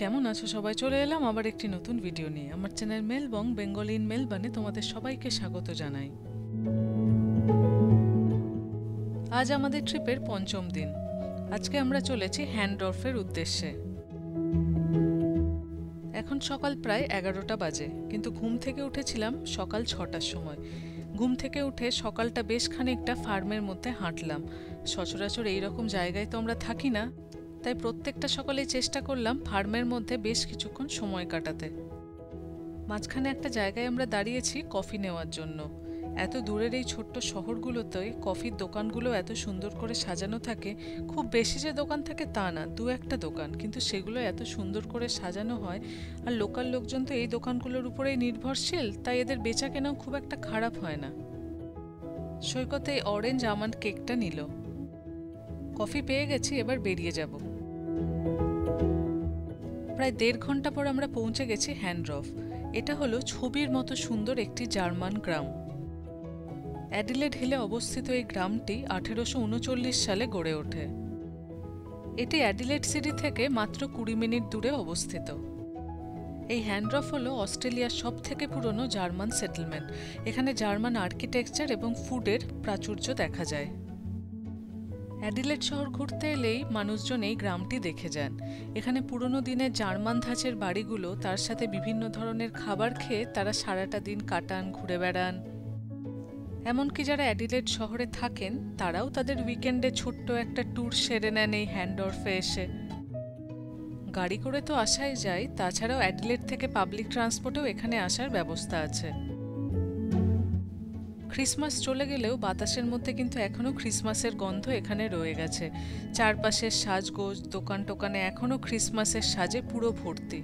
কেমন আছো সবাই? চলে এলাম আবার একটি নতুন ভিডিও নিয়ে। আমার চ্যানেল মেলবং বেঙ্গলি ইন মেলবার্নে তোমাদের সবাইকে স্বাগত জানাই। আজ আমাদের ট্রিপের পঞ্চম দিন। আজকে আমরা চলেছি হ্যান্ডরফের উদ্দেশ্যে। এখন সকাল প্রায় 11টা বাজে, কিন্তু ঘুম থেকে উঠেছিলাম সকাল 6টার সময়। ঘুম থেকে উঠে সকালটা বেশ খানিকটা ফার্মের মধ্যে হাঁটলাম। সচরাচর এইরকম জায়গায় তো আমরা থাকি না, তাই প্রত্যেকটা সকালেই চেষ্টা করলাম ফার্মের মধ্যে বেশ কিছুক্ষণ সময় কাটাতে। মাঝখানে একটা জায়গায় আমরা দাঁড়িয়েছি কফি নেওয়ার জন্য। এত দূরের এই ছোট্ট শহরগুলোতে কফির দোকানগুলো এত সুন্দর করে সাজানো থাকে। খুব বেশি যে দোকান থাকে তা না, দু একটা দোকান, কিন্তু সেগুলো এত সুন্দর করে সাজানো হয়। আর লোকাল লোকজন তো এই দোকানগুলোর উপরেই নির্ভরশীল, তাই এদের বেচা কেনাও খুব একটা খারাপ হয় না। সৈকতে এই অরেঞ্জ আমন্ড কেকটা নিল। কফি পেয়ে গেছি, এবার বেরিয়ে যাব। প্রায় 1.5 ঘন্টা পর আমরা পৌঁছে গেছি হ্যান্ডরফ। এটা হলো ছবির মতো সুন্দর একটি জার্মান গ্রাম। অ্যাডিলেড হিলে অবস্থিত এই গ্রামটি 1839 সালে গড়ে ওঠে। এটি অ্যাডিলেড সিটি থেকে মাত্র 20 মিনিট দূরে অবস্থিত। এই হ্যান্ডরফ হলো অস্ট্রেলিয়ার সবথেকে পুরনো জার্মান সেটেলমেন্ট। এখানে জার্মান আর্কিটেকচার এবং ফুডের প্রাচুর্য দেখা যায়। অ্যাডিলেড শহর ঘুরতে এলেই মানুষজন এই গ্রামটি দেখে যান। এখানে পুরনো দিনের জার্মান ধাঁচের বাড়িগুলো, তার সাথে বিভিন্ন ধরনের খাবার খেয়ে তারা সারাটা দিন কাটান, ঘুরে বেড়ান। এমনকি যারা অ্যাডিলেড শহরে থাকেন তারাও তাদের উইকেন্ডে ছোট্ট একটা ট্যুর সেরে নেন এই হ্যান্ডরফে এসে। গাড়ি করে তো আসাই যায়, তাছাড়াও অ্যাডিলেড থেকে পাবলিক ট্রান্সপোর্টেও এখানে আসার ব্যবস্থা আছে। ক্রিসমাস চলে গেলেও বাতাসের মধ্যে কিন্তু এখনও ক্রিসমাসের গন্ধ এখানে রয়ে গেছে। চারপাশের সাজগোজ, দোকান টোকানে এখনও ক্রিসমাসের সাজে পুরো ভর্তি।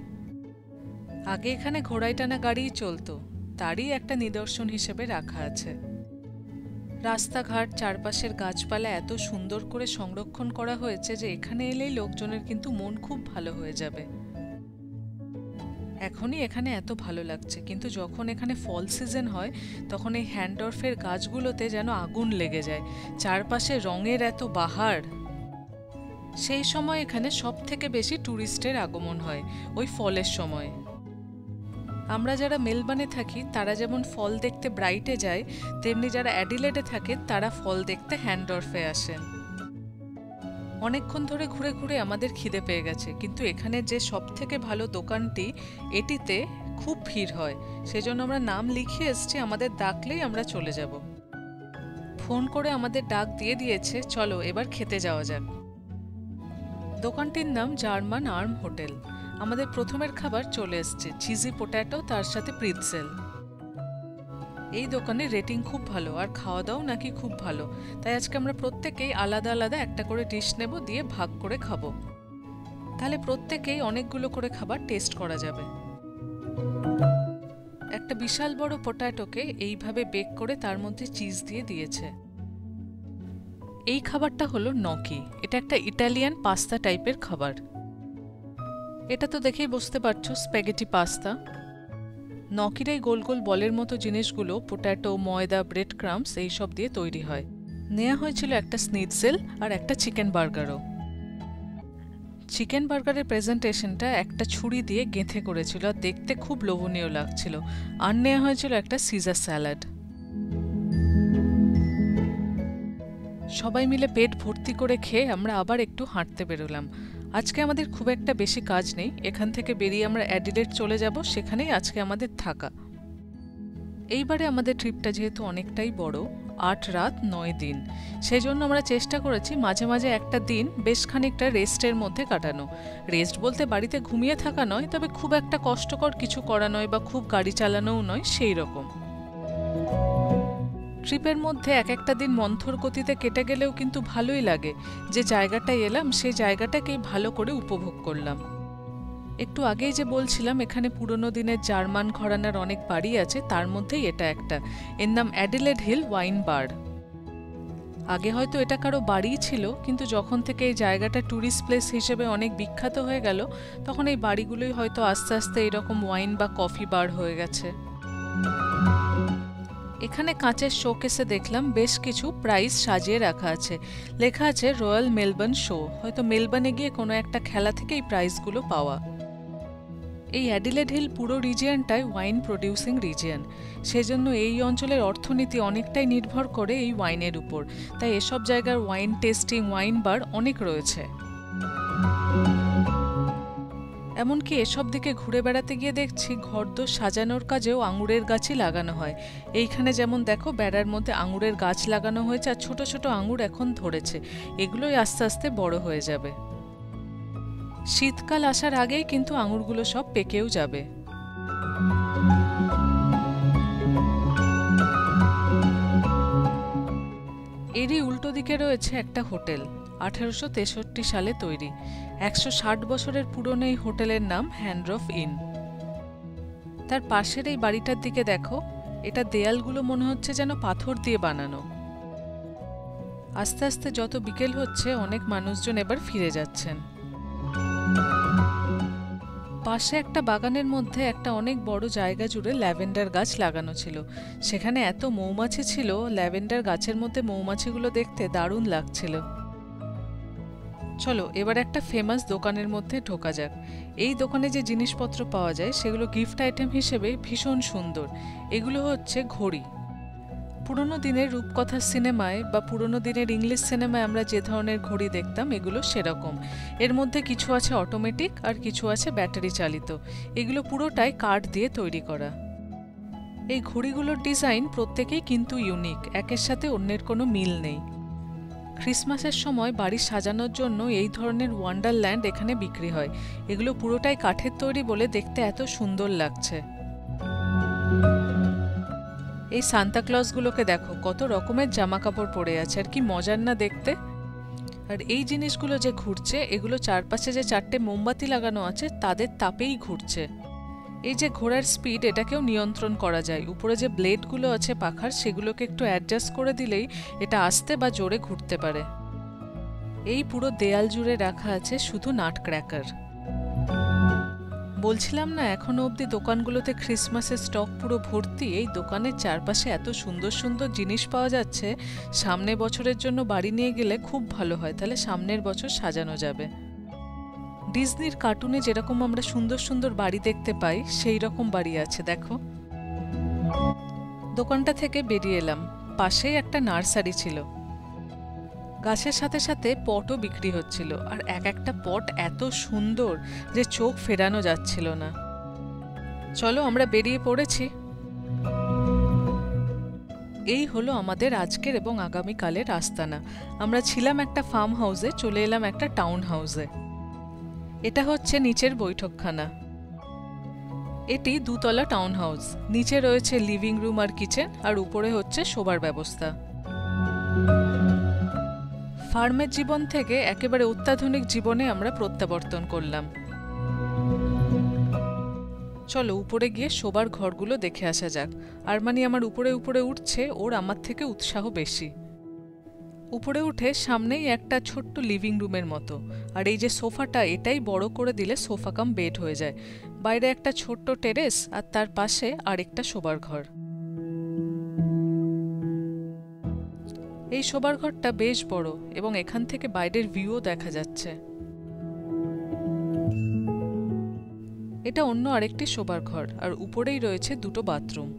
আগে এখানে ঘোড়ায় টানা গাড়িই চলতো, তারই একটা নিদর্শন হিসেবে রাখা আছে। রাস্তাঘাট, চারপাশের গাছপালা এত সুন্দর করে সংরক্ষণ করা হয়েছে যে এখানে এলেই লোকজনের কিন্তু মন খুব ভালো হয়ে যাবে। এখনই এখানে এত ভালো লাগছে, কিন্তু যখন এখানে ফল সিজন হয় তখন এই হ্যান্ডরফের গাছগুলোতে যেন আগুন লেগে যায়। চারপাশে রঙের এত বাহার। সেই সময় এখানে সব থেকে বেশি ট্যুরিস্টের আগমন হয়, ওই ফলের সময়। আমরা যারা মেলবার্নে থাকি তারা যেমন ফল দেখতে ব্রাইটে যায়, তেমনি যারা অ্যাডিলেডে থাকে তারা ফল দেখতে হ্যান্ডরফে আসেন। অনেকক্ষণ ধরে ঘুরে ঘুরে আমাদের খিদে পেয়ে গেছে, কিন্তু এখানে যে সব থেকে ভালো দোকানটি, এটিতে খুব ভিড় হয়। সেজন্য আমরা নাম লিখে এসছি, আমাদের ডাকলেই আমরা চলে যাব। ফোন করে আমাদের ডাক দিয়ে দিয়েছে, চলো এবার খেতে যাওয়া যাক। দোকানটির নাম জার্মান আর্ম হোটেল। আমাদের প্রথমের খাবার চলে এসছে, চিজি পোট্যাটো, তার সাথে প্রিটজেল। এই দোকানের রেটিং খুব ভালো, আর খাওয়া দাওয়াও নাকি খুব ভালো। তাই আজকে আমরা প্রত্যেকেই আলাদা আলাদা একটা করে ডিশ নেব, দিয়ে ভাগ করে খাবো। তাহলে প্রত্যেকেই অনেকগুলো করে খাবার টেস্ট করা যাবে। একটা বিশাল বড় পোট্যাটোকে এইভাবে বেক করে তার মধ্যে চিজ দিয়ে দিয়েছে। এই খাবারটা হলো নকি। এটা একটা ইটালিয়ান পাস্তা টাইপের খাবার। এটা তো দেখেই বুঝতে পারছো, স্প্যাগেটি পাস্তা। নকির এই গোল গোল বলের মতো জিনিসগুলো পোট্যাটো, ময়দা, ব্রেড ক্রাম্বস এইসব দিয়ে তৈরি হয়। নেওয়া হয়েছিল একটা স্নিটজেল আর একটা চিকেন বার্গারও। চিকেন বার্গারের প্রেজেন্টেশনটা একটা ছুরি দিয়ে গেঁথে করেছিল, আর দেখতে খুব লোভনীয় লাগছিল। আর নেওয়া হয়েছিল একটা সিজার স্যালাড। সবাই মিলে পেট ভর্তি করে খেয়ে আমরা আবার একটু হাঁটতে বেরোলাম। আজকে আমাদের খুব একটা বেশি কাজ নেই, এখান থেকে বেরিয়ে আমরা অ্যাডিলেড চলে যাব, সেখানেই আজকে আমাদের থাকা। এইবারে আমাদের ট্রিপটা যেহেতু অনেকটাই বড়, 8 রাত 9 দিন, সেই জন্য আমরা চেষ্টা করেছি মাঝে মাঝে একটা দিন বেশ খানিকটা রেস্টের মধ্যে কাটানো। রেস্ট বলতে বাড়িতে ঘুমিয়ে থাকা নয়, তবে খুব একটা কষ্টকর কিছু করা নয় বা খুব গাড়ি চালানোও নয়, সেই রকম। ট্রিপের মধ্যে এক একটা দিন মন্থর গতিতে কেটে গেলেও কিন্তু ভালোই লাগে। যে জায়গাটায় এলাম সেই জায়গাটাকেই ভালো করে উপভোগ করলাম। একটু আগেই যে বলছিলাম এখানে পুরনো দিনের জার্মান ঘরানার অনেক বাড়ি আছে, তার মধ্যেই এটা একটা। এর নাম অ্যাডিলেড হিল ওয়াইন বার। আগে হয়তো এটা কারো বাড়িই ছিল, কিন্তু যখন থেকে এই জায়গাটা ট্যুরিস্ট প্লেস হিসেবে অনেক বিখ্যাত হয়ে গেল, তখন এই বাড়িগুলোই হয়তো আস্তে আস্তে এরকম ওয়াইন বা কফি বার হয়ে গেছে। এখানে কাঁচের শোকেসে দেখলাম বেশ কিছু প্রাইজ সাজিয়ে রাখা আছে। লেখা আছে রয়্যাল মেলবার্ন শো। হয়তো মেলবার্নে গিয়ে কোনো একটা খেলা থেকে এই প্রাইজগুলো পাওয়া। এই অ্যাডিলেড হিল পুরো রিজিয়নটাই ওয়াইন প্রডিউসিং রিজিয়ন, সেজন্য এই অঞ্চলের অর্থনীতি অনেকটাই নির্ভর করে এই ওয়াইনের উপর। তাই এসব জায়গার ওয়াইন টেস্টিং, ওয়াইন বার অনেক রয়েছে। এমনকি এসব দিকে ঘুরে বেড়াতে গিয়ে দেখছি ঘরদোর সাজানোর কাজেও আঙুরের গাছই লাগানো হয়। এইখানে যেমন দেখো বেড়ার মধ্যে আঙুরের গাছ লাগানো হয়েছে, আর ছোট ছোট আঙুর এখন ধরেছে, এগুলোই আস্তে আস্তে বড় হয়ে যাবে। শীতকাল আসার আগেই কিন্তু আঙুরগুলো সব পেকেও যাবে। এরই উল্টো দিকে রয়েছে একটা হোটেল, 1863 সালে তৈরি। 160 বছরের পুরনো এই হোটেলের নাম হ্যান্ডরফ ইন। তার পাশের এই বাড়িটার দিকে দেখো, এটা দেয়ালগুলো মনে হচ্ছে যেন পাথর দিয়ে বানানো। আস্তে আস্তে যত বিকেল হচ্ছে অনেক মানুষজন এবার ফিরে যাচ্ছেন। পাশে একটা বাগানের মধ্যে একটা অনেক বড় জায়গা জুড়ে ল্যাভেন্ডার গাছ লাগানো ছিল। সেখানে এত মৌমাছি ছিল, ল্যাভেন্ডার গাছের মধ্যে মৌমাছিগুলো দেখতে দারুণ লাগছিল। চলো এবার একটা ফেমাস দোকানের মধ্যে ঢোকা যাক। এই দোকানে যে জিনিসপত্র পাওয়া যায় সেগুলো গিফট আইটেম হিসেবে ভীষণ সুন্দর। এগুলো হচ্ছে ঘড়ি। পুরনো দিনের রূপকথার সিনেমায় বা পুরনো দিনের ইংলিশ সিনেমায় আমরা যে ধরনের ঘড়ি দেখতাম এগুলো সেরকম। এর মধ্যে কিছু আছে অটোমেটিক আর কিছু আছে ব্যাটারি চালিত। এগুলো পুরোটাই কাঠ দিয়ে তৈরি করা। এই ঘড়িগুলোর ডিজাইন প্রত্যেকেই কিন্তু ইউনিক, একের সাথে অন্যের কোনো মিল নেই। ক্রিসমাসের সময় বাড়ি সাজানোর জন্য এই ধরনের ওয়ান্ডারল্যান্ড এখানে বিক্রি হয়। এগুলো পুরোটাই কাঠের তৈরি বলে দেখতে এত সুন্দর লাগছে। এই সান্তাক্লজগুলোকে দেখো কত রকমের জামা কাপড় পরে আছে, আর কি মজার না দেখতে। আর এই জিনিসগুলো যে ঘুরছে এগুলো চারপাশে যে 4টে মোমবাতি লাগানো আছে তাদের তাপেই ঘুরছে। এই যে ঘোড়ার স্পিড এটাকেও নিয়ন্ত্রণ করা যায়। উপরে যে ব্লেডগুলো আছে পাখার সেগুলোকে একটু অ্যাডজাস্ট করে দিলেই এটা আস্তে বা জোরে ঘুরতে পারে। এই পুরো দেয়াল জুড়ে রাখা আছে শুধু নাট ক্র্যাকার। বলছিলাম না এখনো অবধি দোকানগুলোতে ক্রিসমাসের স্টক পুরো ভর্তি। এই দোকানের চারপাশে এত সুন্দর সুন্দর জিনিস পাওয়া যাচ্ছে, সামনে বছরের জন্য বাড়ি নিয়ে গেলে খুব ভালো হয়, তাহলে সামনের বছর সাজানো যাবে। ডিজনির কার্টুনে যেরকম আমরা সুন্দর সুন্দর বাড়ি দেখতে পাই সেই রকম বাড়ি আছে দেখো। দোকানটা থেকে বেরিয়ে এলাম, পাশেই একটা নার্সারি ছিল। গাছের সাথে সাথে পটও বিক্রি হচ্ছিল, আর এক একটা পট এত সুন্দর যে চোখ ফেরানো যাচ্ছিল না। চলো আমরা বেরিয়ে পড়েছি। এই হলো আমাদের আজকের এবং আগামীকালের আস্তানা। আমরা ছিলাম একটা ফার্ম হাউসে, চলে এলাম একটা টাউন হাউসে। এটা হচ্ছে নিচের বৈঠকখানা। এটি 2 তলা টাউন হাউস। নিচে রয়েছে লিভিং রুম আর কিচেন, আর উপরে হচ্ছে শোবার ব্যবস্থা। ফার্মের জীবন থেকে একেবারে অত্যাধুনিক জীবনে আমরা প্রত্যাবর্তন করলাম। চলো উপরে গিয়ে শোবার ঘরগুলো দেখে আসা যাক। আর মানে আমার উপরে উপরে উঠছে, ওর আমার থেকে উৎসাহ বেশি। উপরে উঠে সামনেই একটা ছোট্ট লিভিং রুমের মতো, আর এই যে সোফাটা এটাই বড় করে দিলে সোফা কাম বেড হয়ে যায়। বাইরে একটা ছোট্ট টেরেস, আর তার পাশে আরেকটা শোবার ঘর। এই শোবার ঘরটা বেশ বড় এবং এখান থেকে বাইরের ভিউও দেখা যাচ্ছে। এটা অন্য আরেকটি শোবার ঘর, আর উপরেই রয়েছে 2টো বাথরুম।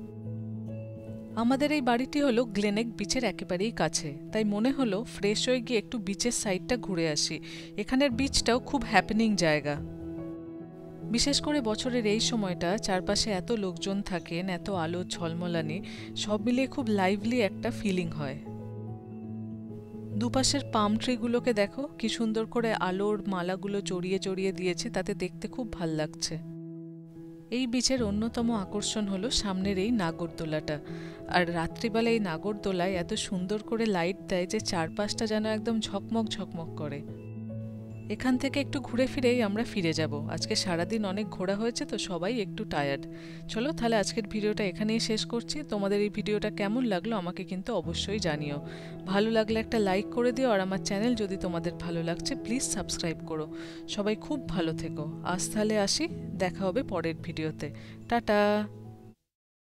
আমাদের এই বাড়িটি হলো গ্লেনেক বিচের একেবারেই কাছে, তাই মনে হলো ফ্রেশ হয়ে গিয়ে একটু বিচের সাইডটা ঘুরে আসি। এখানের বিচটাও খুব হ্যাপেনিং জায়গা। বিশেষ করে বছরের এই সময়টা চারপাশে এত লোকজন থাকেন, এত আলো ঝলমলানি, সব মিলিয়ে খুব লাইভলি একটা ফিলিং হয়। দুপাশের পাম ট্রিগুলোকে দেখো কি সুন্দর করে আলোর মালাগুলো জড়িয়ে জড়িয়ে দিয়েছে, তাতে দেখতে খুব ভাল লাগছে। এই বিচের অন্যতম আকর্ষণ হলো সামনের এই নাগরদোলাটা। আর রাত্রিবেলা এই নাগরদোলায় এত সুন্দর করে লাইট দেয় যে চারপাশটা যেন একদম ঝকমক ঝকমক করে। এখান থেকে একটু ঘুরে ফিরেই আমরা ফিরে যাব। আজকে সারাদিন অনেক ঘোরা হয়েছে তো সবাই একটু টায়ার্ড। চলো তাহলে আজকের ভিডিওটা এখানেই শেষ করছি। তোমাদের এই ভিডিওটা কেমন লাগলো আমাকে কিন্তু অবশ্যই জানিও। ভালো লাগলে একটা লাইক করে দিও, আর আমার চ্যানেল যদি তোমাদের ভালো লাগছে প্লিজ সাবস্ক্রাইব করো। সবাই খুব ভালো থেকো। আজ তাহলে আসি, দেখা হবে পরের ভিডিওতে। টাটা।